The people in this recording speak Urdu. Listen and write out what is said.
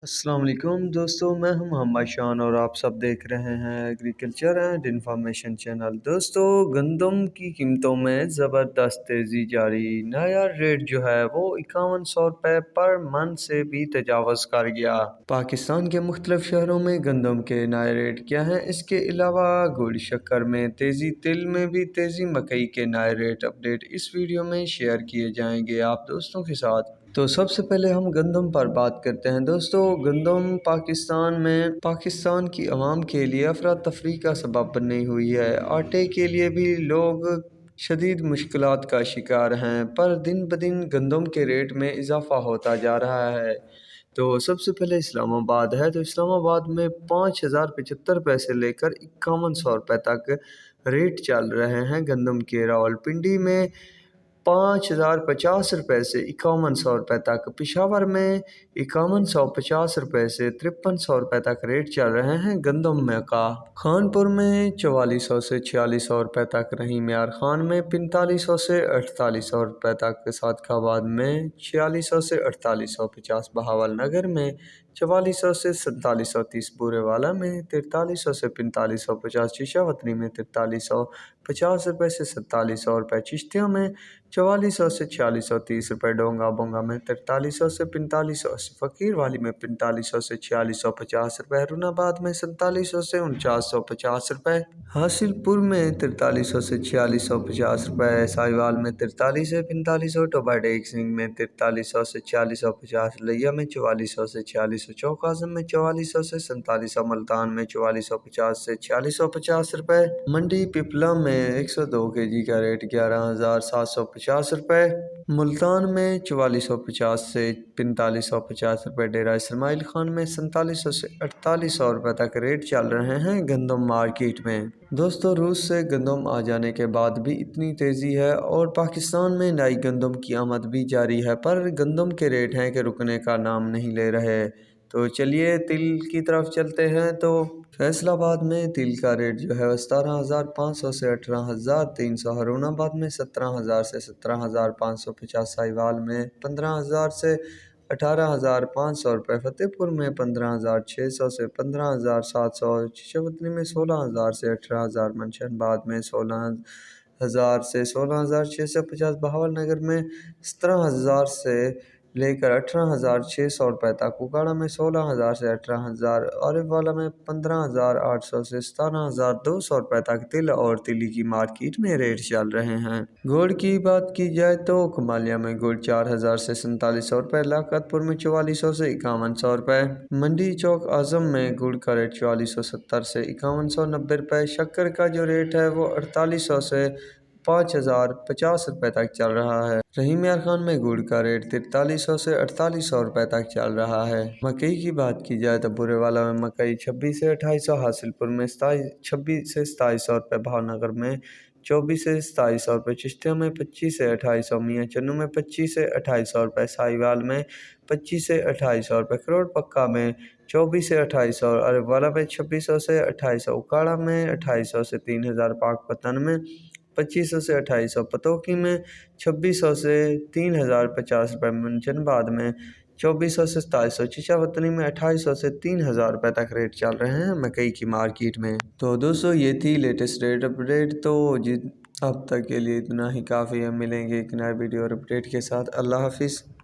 السلام علیکم دوستوں، میں ہوں محمد شان اور آپ سب دیکھ رہے ہیں ایگریکلچر اینڈ انفارمیشن چینل۔ دوستوں، گندم کی قیمتوں میں زبردست تیزی جاری۔ نیا ریٹ جو ہے وہ 5100 روپے پر من سے بھی تجاوز کر گیا۔ پاکستان کے مختلف شہروں میں گندم کے نئے ریٹ کیا ہیں؟ اس کے علاوہ گڑ شکر میں تیزی، تل میں بھی تیزی، مکئی کے نئے ریٹ اپڈیٹ اس ویڈیو میں شیئر کیے جائیں گے آپ دوستوں کے ساتھ۔ تو سب سے پہلے ہم گندم پر بات کرتے ہیں۔ دوستو، گندم پاکستان کی عوام کے لیے افراتفری کا سبب بنی ہوئی ہے۔ آٹے کے لیے بھی لوگ شدید مشکلات کا شکار ہیں، پر دن بدن گندم کے ریٹ میں اضافہ ہوتا جا رہا ہے۔ تو سب سے پہلے اسلام آباد ہے، تو اسلام آباد میں 5075 روپے سے لے کر 5100 روپے تک ریٹ چل رہے ہیں گندم کے۔ راولپنڈی میں 5050 روپے سے 5100 روپے تک، پشاور میں 5150 روپے سے 5300 روپے تک ریٹ چل رہے ہیں گندم میں کا۔ خانپور میں 4400 سے 4600 روپے تک، رحیم یار خان میں 4500 سے 4800 روپے تک، صادق آباد میں 4600 سے 4850، بہاول نگر میں 4400 سے 4730، بورے والا میں 4300 سے 4550، چشا وطنی میں 4350 روپے سے 4700 روپے، چشتیہ میں 4400 سے 4630 روپے، ڈونگا بونگا میں 4300 سے 4500، فقیر والی میں 4500 سے 4650 روپے، ہرون آباد میں 4700 سے 4950 روپے، حاصل پور میں 4300 سے 4650 روپے، ساہیوال میں 43 سے 4500، ٹوبا ٹیک سنگھ میں 4300 سے 4650، لیا میں 4400 سے 4600، چوک اعظم میں 4400 سے 4700، ملتان میں 4450 سے 4650 روپے، منڈی پپلا میں 102 kg کا ریٹ 11750 روپے، ملتان میں 4450 سے 4550 روپے، ڈیرہ اسماعیل خان میں 4700 سے 4800 روپے تک ریٹ چل رہے ہیں گندم مارکیٹ میں۔ دوستو، روس سے گندم آ جانے کے بعد بھی اتنی تیزی ہے اور پاکستان میں نئی گندم کی آمد بھی جاری ہے، پر گندم کے ریٹ ہیں کہ رکنے کا نام نہیں لے رہے۔ تو چلیے تل کی طرف چلتے ہیں۔ تو فیصل آباد میں تل کا ریٹ جو ہے 17500 سے 18300، ہرون آباد میں 17000 سے 17550، ساہیوال میں 15000 سے 18500 روپے، فتح پور میں 15600 سے 15700، چشا وطنی میں 16000 سے 18000، منشن آباد میں 16000 سے 16650، بہاول نگر میں 17000 سے لے کر 18600 روپے تک، اکاڑا میں 16000 سے 18000، عارف والا میں 15800 سے 17200 روپے تک تل اور تیلی کی مارکیٹ میں ریٹ چل رہے ہیں۔ گوڑ کی بات کی جائے تو کمالیہ میں گوڑ 4000 سے 4700 روپے، لیاقت پور میں 4400 سے 5100 روپے، منڈی چوک اعظم میں گڑ کا ریٹ 4470 سے 5190 روپے، شکر کا جو ریٹ ہے وہ 4800 سے 5050 روپے تک چل رہا ہے، رحیم یار خان میں گڑ کا ریٹ 4300 سے 4800 روپے تک چل رہا ہے۔ مکئی کی بات کی جائے تو بورے والا میں مکئی 26 سے 2800، حاصل پور میں 26 سے 2700 روپے، بھاؤ نگر میں 24 سے 2700 روپے، چشتیہ میں 25 سے 2800، میاں چنو میں 25 سے 2800 روپے، ساہیوال میں 25 سے 2800 روپے، کروڑ پکا میں 24 سے 2800، عارف والا میں 2600 سے 2800، اکاڑا میں 2800 سے 3000، پاک پتن میں 2500 سے 2800، پتوکی میں 2600 سے 3050 روپے، منشن آباد میں 2400 سے 2700، چچا وطنی میں 2800 سے 3000 روپے تک ریٹ چل رہے ہیں مکئی کی مارکیٹ میں۔ تو دوستو، یہ تھی لیٹسٹ ریٹ اپڈیٹ۔ تو اب تک کے لیے اتنا ہی کافی ہے، ملیں گے ایک نئے ویڈیو اور اپڈیٹ کے ساتھ۔ اللہ حافظ۔